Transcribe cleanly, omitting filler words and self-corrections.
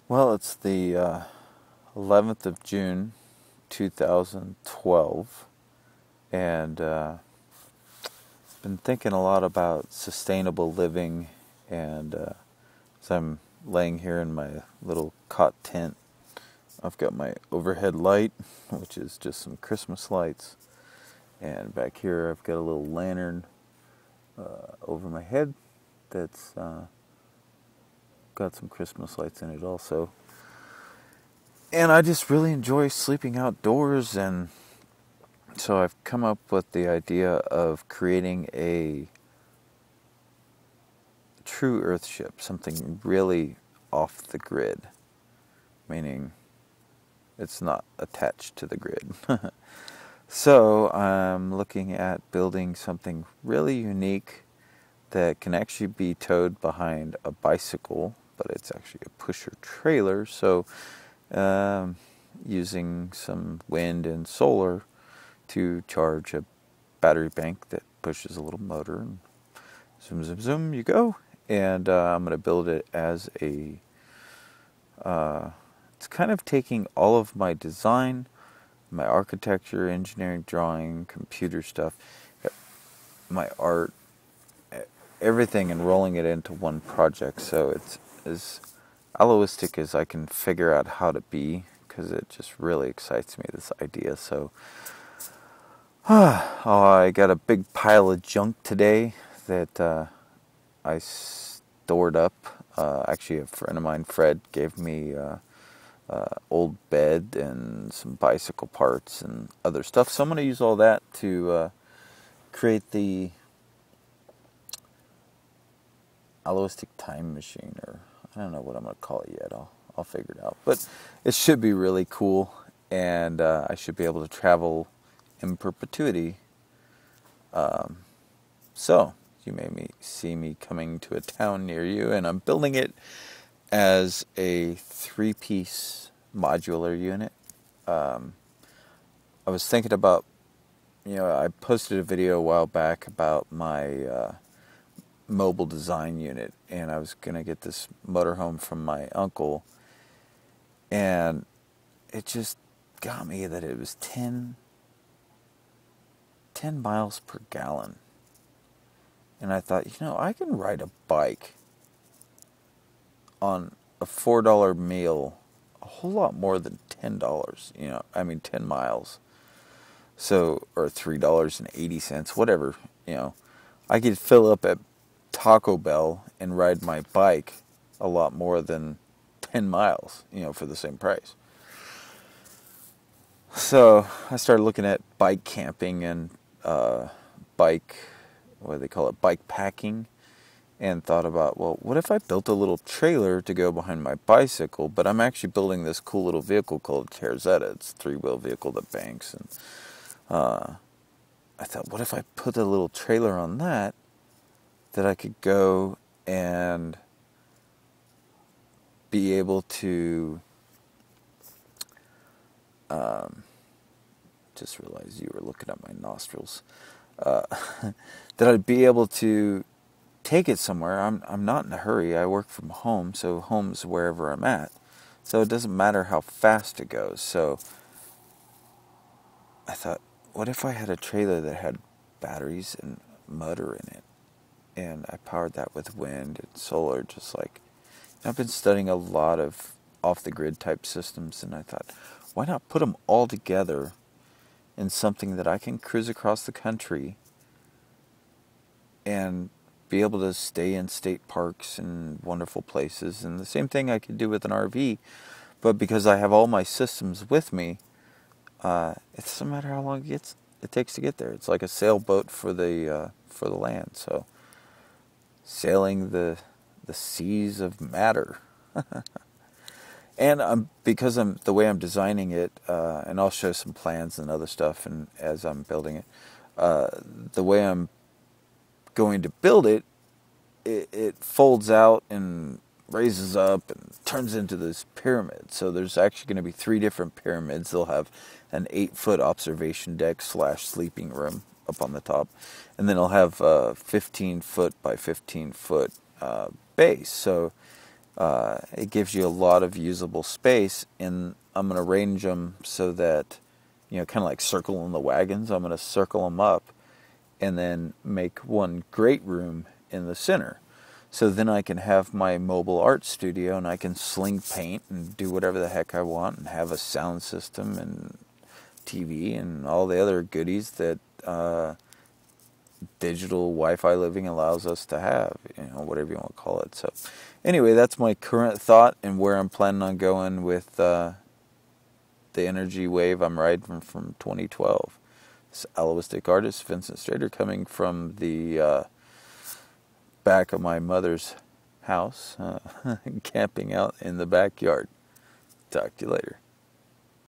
Well, it's the 11th of June, 2012, and been thinking a lot about sustainable living. And as I'm laying here in my little cot tent, I've got my overhead light, which is just some Christmas lights, and back here I've got a little lantern over my head that's got some Christmas lights in it also. And I just really enjoy sleeping outdoors, and so I've come up with the idea of creating a true Earth ship, something really off the grid, meaning it's not attached to the grid. So I'm looking at building something really unique that can actually be towed behind a bicycle, but it's actually a pusher trailer. So using some wind and solar to charge a battery bank that pushes a little motor, and zoom, zoom, zoom, you go. And I'm going to build it as a, it's kind of taking all of my design, my architecture, engineering, drawing, computer stuff, my art, everything, and rolling it into one project. So it's as Allowistic as I can figure out how to be, because it just really excites me, this idea. So I got a big pile of junk today that I stored up. Actually, a friend of mine, Fred, gave me old bed and some bicycle parts and other stuff. So I'm going to use all that to create the Allowistic time machine, or I don't know what I'm going to call it yet. I'll figure it out. But it should be really cool, and I should be able to travel in perpetuity. So you may see me coming to a town near you, and I'm building it as a 3-piece modular unit. I was thinking about, I posted a video a while back about my mobile design unit, and I was going to get this motorhome from my uncle, and it just got me that it was 10 miles per gallon. And I thought, I can ride a bike on a $4 meal a whole lot more than $10, 10 miles. So, or $3.80, whatever, I could fill up at Taco Bell and ride my bike a lot more than 10 miles, for the same price. So I started looking at bike camping and bike packing, and thought about, well, what if I built a little trailer to go behind my bicycle, but I'm actually building this cool little vehicle called a Terzetta. It's a 3-wheel vehicle that banks, and I thought, what if I put a little trailer on that I could go and be able to, just realized you were looking at my nostrils, that I'd be able to take it somewhere. I'm not in a hurry. I work from home, so home's wherever I'm at. So it doesn't matter how fast it goes. So I thought, what if I had a trailer that had batteries and motor in it, and I powered that with wind and solar, just like, I've been studying a lot of off-the-grid type systems, and I thought, why not put them all together in something that I can cruise across the country and be able to stay in state parks and wonderful places. And the same thing I could do with an RV, but because I have all my systems with me, it doesn't matter how long it takes to get there. It's like a sailboat for the land. So sailing the seas of matter. And because the way I'm designing it, and I'll show some plans and other stuff, and as I'm building it, the way I'm going to build it, it folds out and raises up and turns into this pyramid. So there's actually going to be 3 different pyramids. They'll have an 8-foot observation deck / sleeping room up on the top, and then it'll have a 15-foot by 15-foot base. So it gives you a lot of usable space, and I'm going to arrange them so that, kind of like circling the wagons. I'm going to circle them up and then make one great room in the center. So then I can have my mobile art studio, and I can sling paint and do whatever the heck I want, and have a sound system and TV and all the other goodies that digital Wi-Fi living allows us to have, whatever you want to call it. So anyway, that's my current thought and where I'm planning on going with the energy wave I'm riding from 2012. This Allowistic artist, Vincent Strader, coming from the back of my mother's house, camping out in the backyard. Talk to you later.